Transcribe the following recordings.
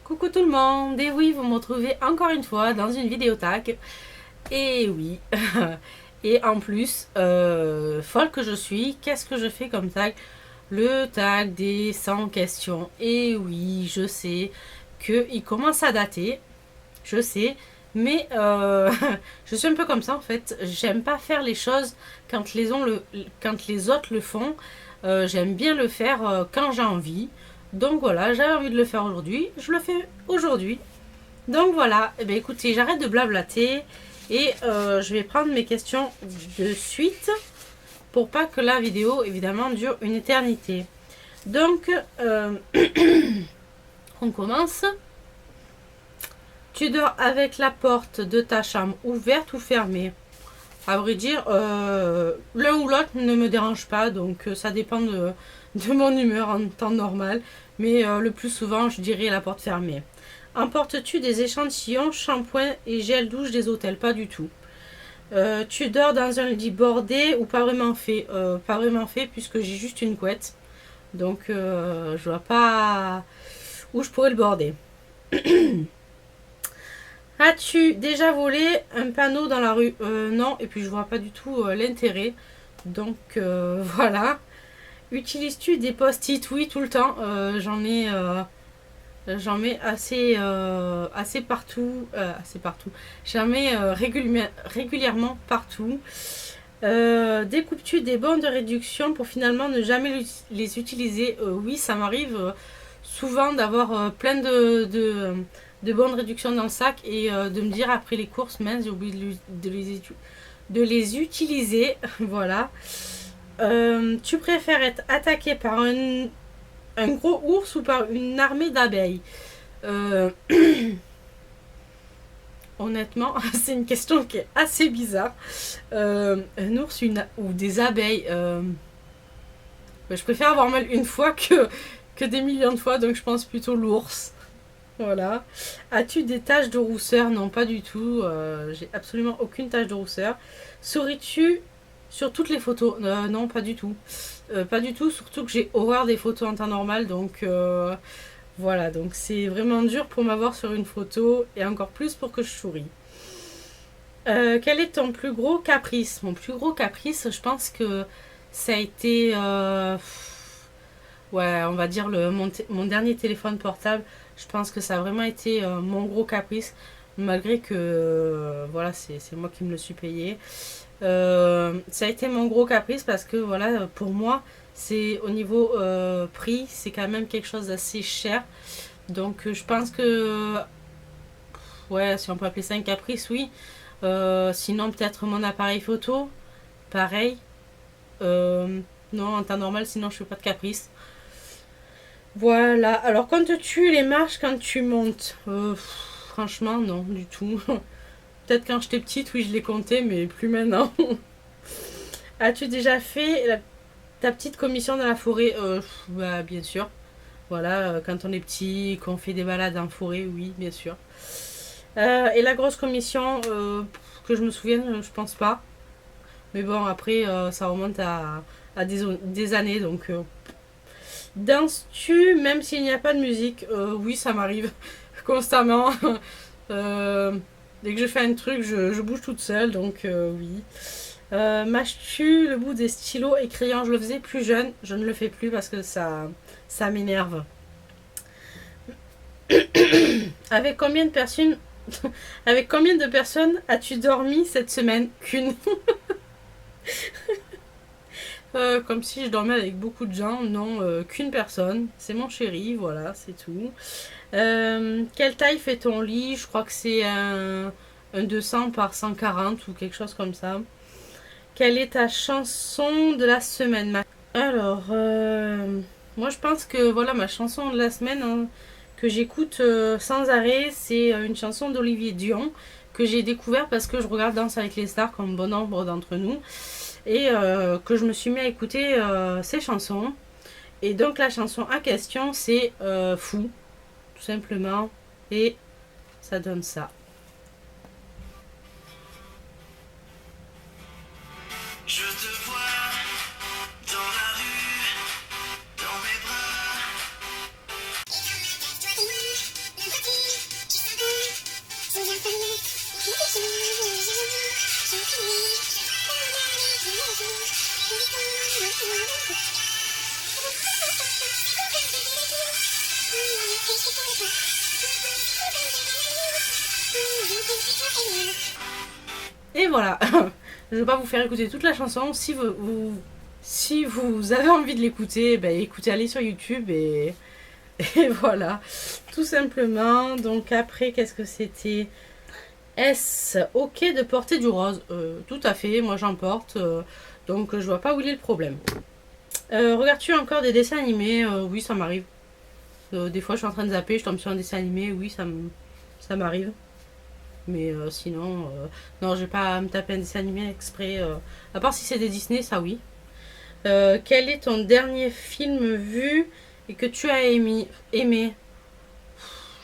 Coucou tout le monde, et oui, vous me retrouvez encore une fois dans une vidéo tag. Et oui, et en plus, folle que je suis, qu'est-ce que je fais comme tag? Le tag des 100 questions. Et oui, je sais qu'il commence à dater, je sais, mais je suis un peu comme ça en fait. J'aime pas faire les choses quand les autres le font. J'aime bien le faire quand j'ai envie. Donc voilà, j'avais envie de le faire aujourd'hui, je le fais aujourd'hui. Donc voilà, eh bien, écoutez, j'arrête de blablater et je vais prendre mes questions de suite pour pas que la vidéo évidemment dure une éternité. Donc, on commence. Tu dors avec la porte de ta chambre ouverte ou fermée? À vrai dire, l'un ou l'autre ne me dérange pas, donc ça dépend de mon humeur en temps normal. Mais le plus souvent, je dirais la porte fermée. Emportes-tu des échantillons, shampoing et gel douche des hôtels? Pas du tout. Tu dors dans un lit bordé ou pas vraiment fait? Pas vraiment fait puisque j'ai juste une couette. Donc je vois pas où je pourrais le border. As-tu déjà volé un panneau dans la rue? Non, et puis je vois pas du tout l'intérêt. Donc voilà. Utilises-tu des post-it? Oui, tout le temps. J'en mets assez partout. Assez partout. J'en mets régulièrement partout. Découpes-tu des bons de réduction pour finalement ne jamais les utiliser? Oui, ça m'arrive souvent d'avoir plein de bons de réduction dans le sac et de me dire après les courses, mince, j'ai oublié de les utiliser. Voilà. Tu préfères être attaqué par un gros ours ou par une armée d'abeilles? Euh, Honnêtement, c'est une question qui est assez bizarre. Un ours ou des abeilles, je préfère avoir mal une fois que des millions de fois, donc je pense plutôt l'ours. Voilà. As-tu des taches de rousseur? Non, pas du tout. J'ai absolument aucune tache de rousseur. Souris-tu sur toutes les photos? Non, pas du tout. Pas du tout, surtout que j'ai horreur des photos en temps normal, donc voilà. Donc c'est vraiment dur pour m'avoir sur une photo et encore plus pour que je souris. Quel est ton plus gros caprice? Mon plus gros caprice, je pense que ça a été, ouais, on va dire mon dernier téléphone portable. Je pense que ça a vraiment été mon gros caprice, malgré que, voilà, c'est moi qui me le suis payé. Ça a été mon gros caprice parce que, voilà, pour moi, c'est au niveau prix, c'est quand même quelque chose d'assez cher. Donc, je pense que, ouais, si on peut appeler ça un caprice, oui. Sinon, peut-être mon appareil photo, pareil. Euh, non, en temps normal, sinon je fais pas de caprice. Voilà. Alors, comptes-tu les marches quand tu montes? Franchement, non, du tout. Peut-être quand j'étais petite, oui, je les comptais, mais plus maintenant. As-tu déjà fait ta petite commission dans la forêt? Bah, bien sûr. Voilà, quand on est petit, qu'on fait des balades en forêt, oui, bien sûr. Et la grosse commission, que je me souvienne, je pense pas. Mais bon, après, ça remonte à des années, donc danses-tu même s'il n'y a pas de musique? Oui, ça m'arrive constamment. Euh, Dès que je fais un truc, je bouge toute seule, donc oui. Mâches-tu le bout des stylos et crayons? Je le faisais plus jeune, je ne le fais plus parce que ça m'énerve. Avec combien de personnes Avec combien de personnes as-tu dormi cette semaine? Qu'une. Comme si je dormais avec beaucoup de gens. Non, qu'une personne. C'est mon chéri, voilà, c'est tout. Quelle taille fait ton lit? Je crois que c'est un 200 par 140 ou quelque chose comme ça. Quelle est ta chanson de la semaine? Alors, moi je pense que voilà ma chanson de la semaine, hein, que j'écoute sans arrêt, c'est une chanson d'Olivier Dion que j'ai découvert parce que je regarde Danse avec les stars comme bon nombre d'entre nous et que je me suis mis à écouter ces chansons. Et donc la chanson en question c'est Fou, tout simplement, et ça donne ça. Je te vois dans la rue, dans mes bras. Et voilà. Je ne vais pas vous faire écouter toute la chanson. Si vous avez envie de l'écouter, ben écoutez, allez sur YouTube et voilà. Tout simplement. Donc après, qu'est-ce que c'était? Est-ce ok de porter du rose? Tout à fait, moi j'en porte. Donc je vois pas où il est le problème. Regardes-tu encore des dessins animés? Oui, ça m'arrive. Des fois, je suis en train de zapper, je tombe sur un dessin animé. Oui, ça m'arrive. Mais sinon, non, je vais pas me taper un dessin animé exprès. À part si c'est des Disney, ça oui. Quel est ton dernier film vu et que tu as aimé?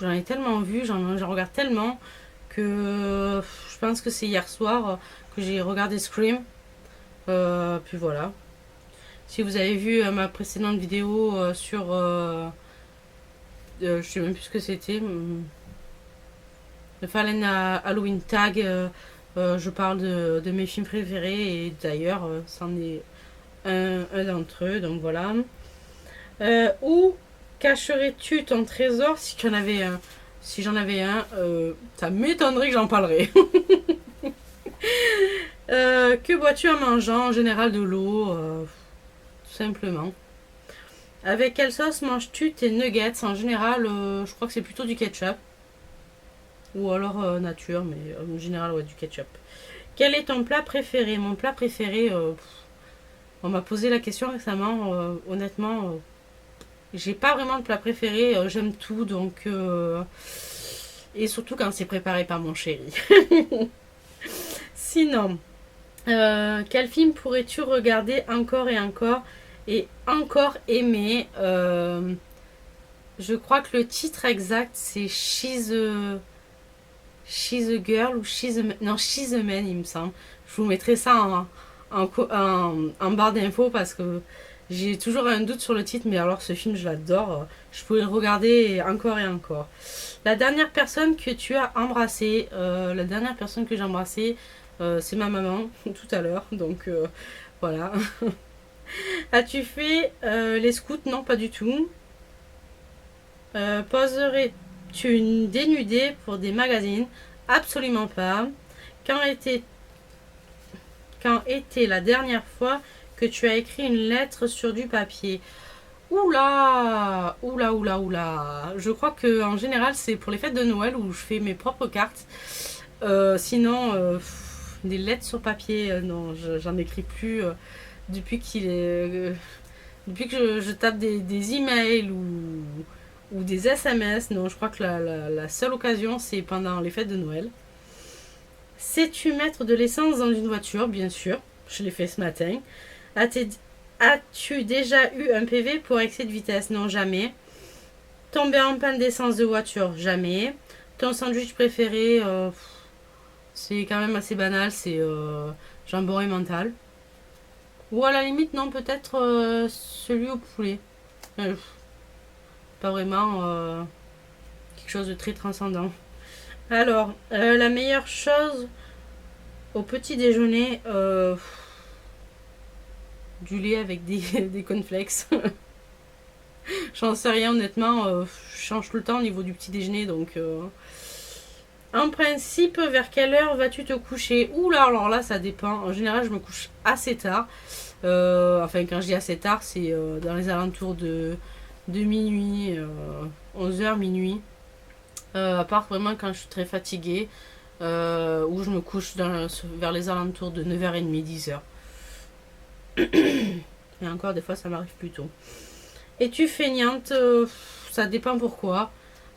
J'en ai tellement vu, j'en regarde tellement que je pense que c'est hier soir que j'ai regardé Scream. Puis voilà. Si vous avez vu ma précédente vidéo sur... je sais même plus ce que c'était. Le Fallen Halloween Tag. Je parle de mes films préférés et d'ailleurs, c'en est un d'entre eux. Donc voilà. Où cacherais-tu ton trésor si tu en avais un? Si j'en avais un, ça m'étonnerait que j'en parlerais. Que bois-tu en mangeant? En général de l'eau, tout simplement. Avec quelle sauce manges-tu tes nuggets? En général, je crois que c'est plutôt du ketchup. Ou alors nature, mais en général, ouais, du ketchup. Quel est ton plat préféré? Mon plat préféré, on m'a posé la question récemment. Honnêtement, j'ai pas vraiment de plat préféré. J'aime tout, donc... et surtout quand c'est préparé par mon chéri. Sinon, quel film pourrais-tu regarder encore et encore aimer? Je crois que le titre exact c'est She's a Girl ou non, She's a Man, il me semble. Je vous mettrai ça en barre d'infos parce que j'ai toujours un doute sur le titre, mais alors ce film je l'adore. Je pourrais le regarder encore et encore. La dernière personne que tu as embrassée, la dernière personne que j'ai embrassée, c'est ma maman tout à l'heure. Donc voilà. As-tu fait les scouts? Non, pas du tout. Poserais-tu une dénudée pour des magazines? Absolument pas. Quand était la dernière fois que tu as écrit une lettre sur du papier? Oula, oula, oula, oula. Je crois que en général c'est pour les fêtes de Noël où je fais mes propres cartes. Sinon, des lettres sur papier, non, j'en écris plus depuis depuis que je tape des emails ou des SMS. Non, je crois que la seule occasion c'est pendant les fêtes de Noël. Sais-tu mettre de l'essence dans une voiture? Bien sûr, je l'ai fait ce matin. As-tu déjà eu un PV pour excès de vitesse? Non, jamais. Tomber en panne d'essence de voiture? Jamais. Ton sandwich préféré? C'est quand même assez banal, c'est jambon et mental. Ou à la limite, non, peut-être celui au poulet. Pas vraiment quelque chose de très transcendant. Alors, la meilleure chose au petit déjeuner, du lait avec des cornflakes. J'en sais rien honnêtement, je change tout le temps au niveau du petit déjeuner donc... En principe, vers quelle heure vas-tu te coucher? Oula, alors là ça dépend. En général je me couche assez tard. Enfin quand je dis assez tard c'est dans les alentours de minuit, 11h, minuit. À part vraiment quand je suis très fatiguée, où je me couche vers les alentours de 9h30, 10h. Et encore des fois ça m'arrive plus tôt. Es-tu feignante? Ça dépend pourquoi.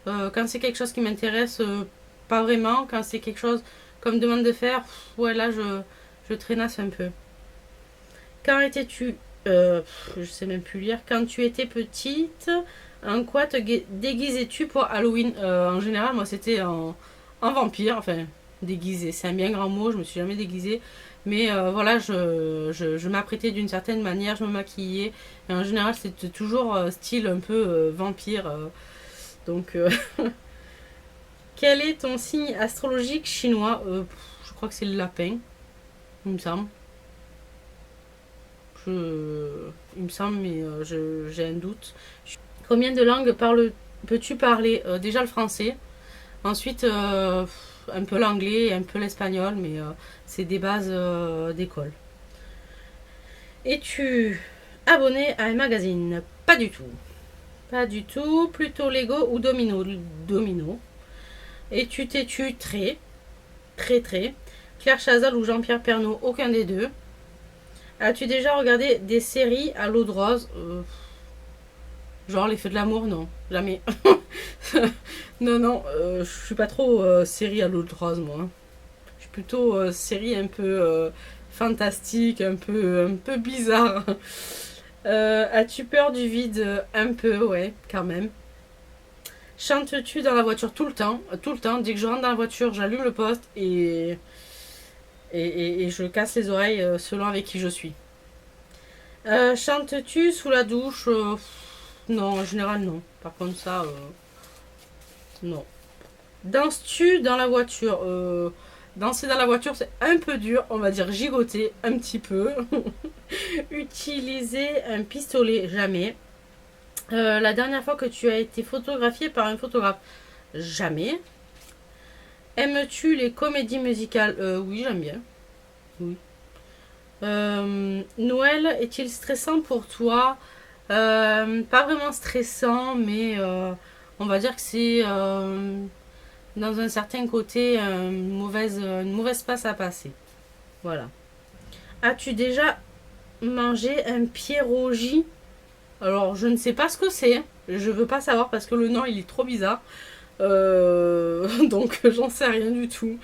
Quand c'est quelque chose qui m'intéresse, pas vraiment. Quand c'est quelque chose qu'on me demande de faire, ouais là je traînasse un peu. Quand étais-tu je sais même plus lire. Quand tu étais petite, en quoi te déguisais-tu pour Halloween? En général, moi c'était en vampire. Enfin, déguisé, c'est un bien grand mot. Je me suis jamais déguisée. Mais voilà, je m'apprêtais d'une certaine manière, je me maquillais. Et en général, c'était toujours style un peu vampire. Donc, quel est ton signe astrologique chinois? Je crois que c'est le lapin, il me semble. Il me semble, mais j'ai un doute. Combien de langues peux-tu parler? Déjà le français. Ensuite, un peu l'anglais et un peu l'espagnol, mais c'est des bases d'école. Es-tu abonné à un magazine? Pas du tout. Pas du tout. Plutôt Lego ou Domino? Domino. Es-tu têtu? Très. Très très. Claire Chazal ou Jean-Pierre Pernaut? Aucun des deux. As-tu déjà regardé des séries à l'eau de rose? Genre les feux de l'amour? Non. Jamais. Non, non. Je suis pas trop série à l'eau de rose, moi. Je suis plutôt série un peu fantastique, un peu bizarre. As-tu peur du vide? Un peu, ouais, quand même. Chantes-tu dans la voiture tout le temps? Tout le temps. Dès que je rentre dans la voiture, j'allume le poste et je casse les oreilles selon avec qui je suis. Chantes-tu sous la douche? Non, en général, non. Par contre, ça, non. Danses-tu dans la voiture? Danser dans la voiture, c'est un peu dur. On va dire gigoter un petit peu. Utiliser un pistolet? Jamais. La dernière fois que tu as été photographié par un photographe? Jamais. Aimes-tu les comédies musicales? Oui, j'aime bien. Oui. Noël est-il stressant pour toi? Pas vraiment stressant, mais on va dire que c'est dans un certain côté une mauvaise passe à passer. Voilà. As-tu déjà mangé un pierogi? Alors, je ne sais pas ce que c'est. Je veux pas savoir parce que le nom il est trop bizarre. Donc, j'en sais rien du tout.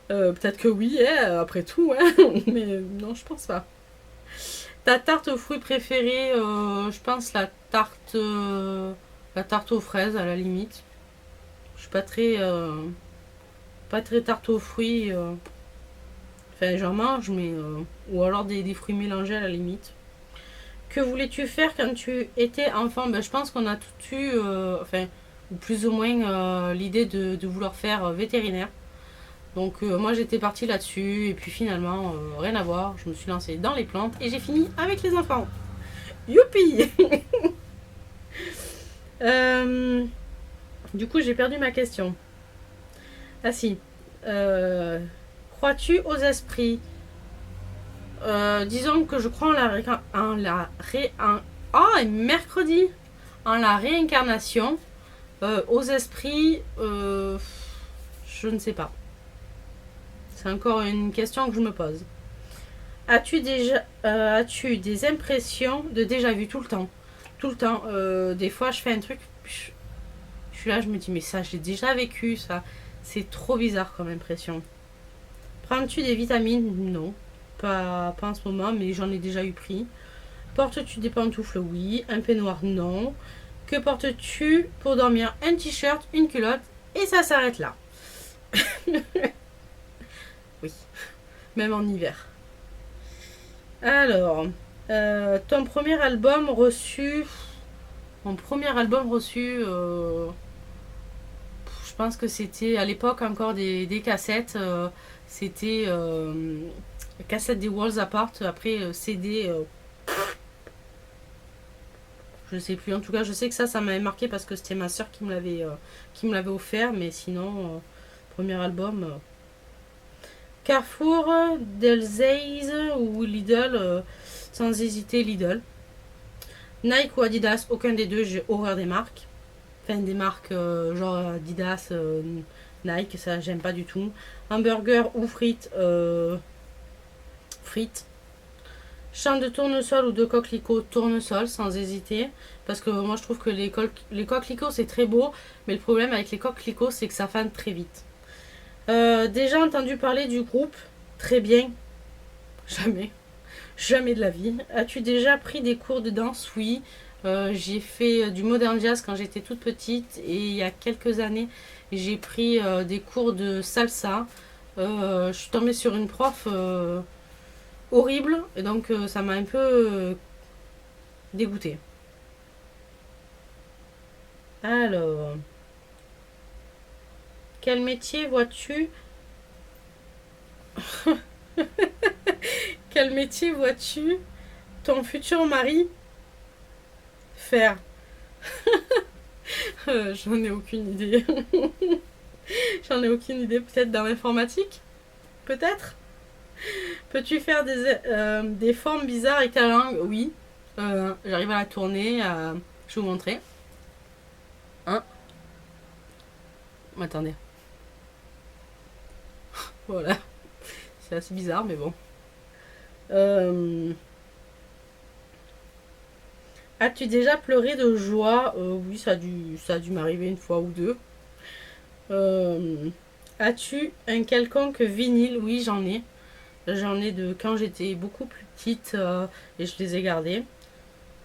Peut-être que oui, après tout, hein, mais non, je pense pas. Ta tarte aux fruits préférée, je pense la tarte aux fraises à la limite. Je suis pas très tarte aux fruits. Enfin, j'en mange, mais ou alors des fruits mélangés à la limite. Que voulais-tu faire quand tu étais enfant? Ben, je pense qu'on a tout eu, enfin, ou plus ou moins l'idée de vouloir faire vétérinaire. Donc moi j'étais partie là-dessus et puis finalement rien à voir, je me suis lancée dans les plantes et j'ai fini avec les enfants. Youpi. Euh, Du coup j'ai perdu ma question. Ah si. Euh, Crois-tu aux esprits? Disons que je crois mercredi en la réincarnation. Aux esprits, je ne sais pas. C'est encore une question que je me pose. As-tu des impressions de déjà vu tout le temps? Tout le temps. Des fois, je fais un truc, je suis là, je me dis, mais ça, j'ai déjà vécu, ça. C'est trop bizarre comme impression. Prends-tu des vitamines? Non. Pas en ce moment, mais j'en ai déjà eu pris. Portes-tu des pantoufles? Oui. Un peignoir? Non. Que portes-tu pour dormir? Un t-shirt, une culotte, et ça s'arrête là. Oui. Même en hiver. Alors, ton premier album reçu. Mon premier album reçu, je pense que c'était à l'époque encore des cassettes. C'était cassette des Walls Apart, après CD. Je sais plus. En tout cas, je sais que ça m'avait marqué parce que c'était ma soeur qui me l'avait offert. Mais sinon, premier album. Carrefour, Delzeiz ou Lidl, sans hésiter Lidl. Nike ou Adidas, aucun des deux, j'ai horreur des marques. Enfin, des marques genre Adidas, Nike, ça j'aime pas du tout. Hamburger ou frites, frites. Champ de tournesol ou de coquelicot, tournesol sans hésiter. Parce que moi je trouve que les coquelicots c'est très beau, mais le problème avec les coquelicots c'est que ça fane très vite. Déjà entendu parler du groupe? Très bien. Jamais. Jamais de la vie. As-tu déjà pris des cours de danse? Oui. J'ai fait du modern jazz quand j'étais toute petite et il y a quelques années j'ai pris des cours de salsa. Je suis tombée sur une prof horrible et donc ça m'a un peu dégoûtée. Alors, quel métier vois-tu Quel métier vois-tu ton futur mari faire? J'en ai aucune idée. J'en ai aucune idée. Peut-être dans l'informatique. Peut-être. Peux-tu faire des formes bizarres avec ta langue? Oui. J'arrive à la tourner. Je vais vous montrer. Hein? Attendez. Voilà. C'est assez bizarre, mais bon. As-tu déjà pleuré de joie? Oui, ça a dû m'arriver une fois ou deux. As-tu un quelconque vinyle? Oui, j'en ai. J'en ai de quand j'étais beaucoup plus petite et je les ai gardés.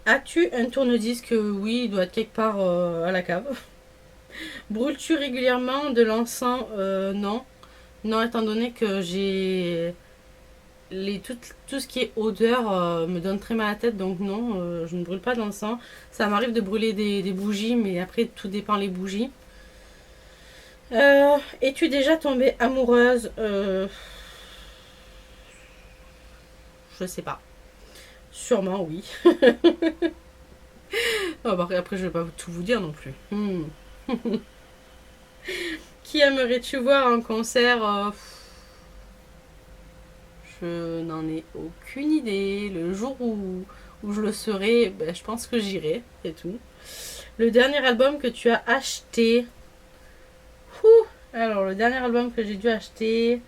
As-tu un tourne-disque? Oui, il doit être quelque part à la cave. Brûles-tu régulièrement de l'encens? Non. Non, étant donné que j'ai tout ce qui est odeur me donne très mal à la tête, donc non, je ne brûle pas d'encens. Ça m'arrive de brûler des bougies, mais après tout dépend les bougies. Es-tu déjà tombée amoureuse? Je sais pas. Sûrement oui. Oh, bah, après je vais pas tout vous dire non plus. Qui aimerais-tu voir en concert? Je n'en ai aucune idée. Le jour où je le serai, ben, je pense que j'irai, c'est tout. Le dernier album que tu as acheté? Alors, le dernier album que j'ai dû acheter,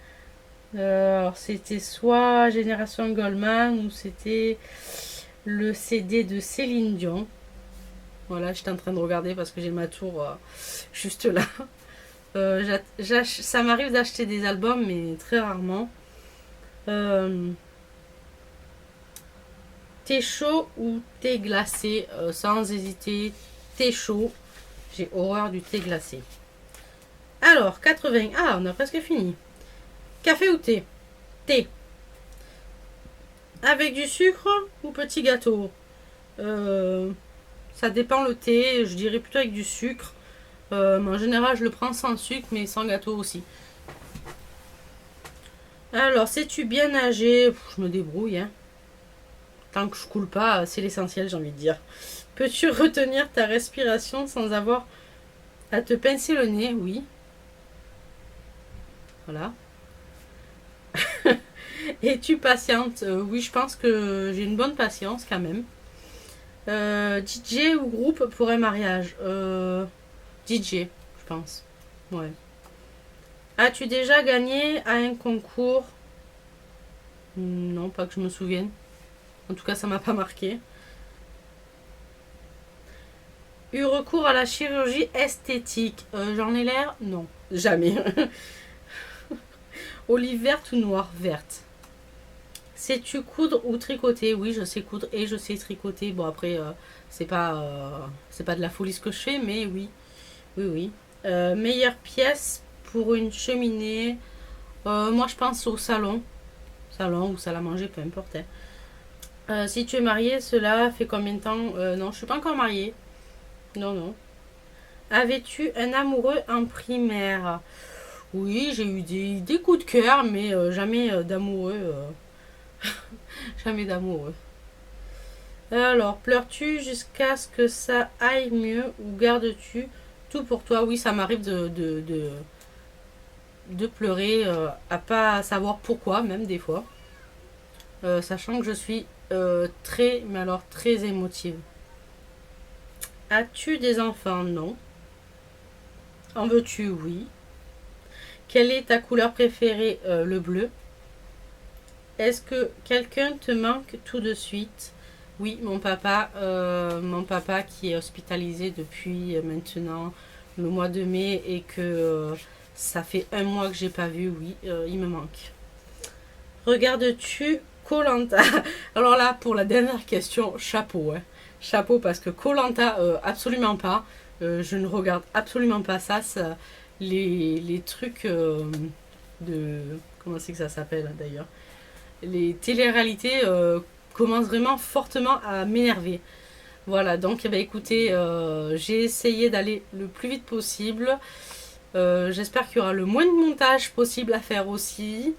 alors c'était soit Génération Goldman ou c'était le CD de Céline Dion. Voilà, j'étais en train de regarder parce que j'ai ma tour juste là. Ça m'arrive d'acheter des albums, mais très rarement. Thé chaud ou thé glacé? Sans hésiter, thé chaud. J'ai horreur du thé glacé. Alors, 80. Ah, on a presque fini. Café ou thé? Thé. Avec du sucre ou petit gâteau? Ça dépend le thé. Je dirais plutôt avec du sucre. Mais en général, je le prends sans sucre, mais sans gâteau aussi. Alors, sais-tu bien nager? Je me débrouille. Hein. Tant que je coule pas, c'est l'essentiel, j'ai envie de dire. Peux-tu retenir ta respiration sans avoir à te pincer le nez? Oui. Voilà. Es-tu patiente? Oui, je pense que j'ai une bonne patience quand même. DJ ou groupe pour un mariage? DJ, je pense. Ouais. As-tu déjà gagné à un concours? Non, pas que je me souvienne. En tout cas, ça m'a pas marqué. Eu recours à la chirurgie esthétique? J'en ai l'air? Non, jamais. Olive verte ou noire? Verte. Sais-tu coudre ou tricoter? Oui, je sais coudre et je sais tricoter. Bon, après, c'est pas de la folie ce que je fais, mais oui. Oui, oui. Meilleure pièce pour une cheminée? Moi, je pense au salon. Salon ou salle à manger, peu importe. Hein. Si tu es mariée, cela fait combien de temps? Non, je suis pas encore mariée. Non, non. Avais-tu un amoureux en primaire? Oui, j'ai eu des coups de cœur, mais jamais d'amoureux. Jamais d'amoureux. Alors, pleures-tu jusqu'à ce que ça aille mieux ou gardes-tu tout pour toi? Oui, ça m'arrive de pleurer à pas savoir pourquoi, même des fois. Sachant que je suis très, mais alors très émotive. As-tu des enfants? Non. En veux-tu? Oui. Quelle est ta couleur préférée? Le bleu. Est-ce que quelqu'un te manque tout de suite? Oui, mon papa qui est hospitalisé depuis maintenant le mois de mai et que ça fait un mois que j'ai pas vu, oui, il me manque. Regardes-tu koh? Alors là, pour la dernière question, chapeau, hein. Chapeau parce que koh absolument pas. Je ne regarde absolument pas ça les trucs de... Comment c'est que ça s'appelle d'ailleurs? Les téléréalités commencent vraiment fortement à m'énerver. Voilà, donc eh ben, écoutez, j'ai essayé d'aller le plus vite possible. J'espère qu'il y aura le moins de montage possible à faire aussi.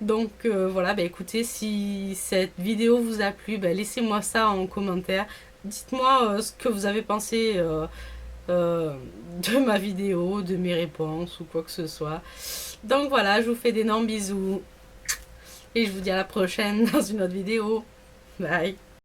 Donc voilà, bah, écoutez, si cette vidéo vous a plu, bah, laissez-moi ça en commentaire. Dites-moi ce que vous avez pensé euh, de ma vidéo, de mes réponses ou quoi que ce soit. Donc voilà, je vous fais d'énormes bisous et je vous dis à la prochaine dans une autre vidéo. Bye.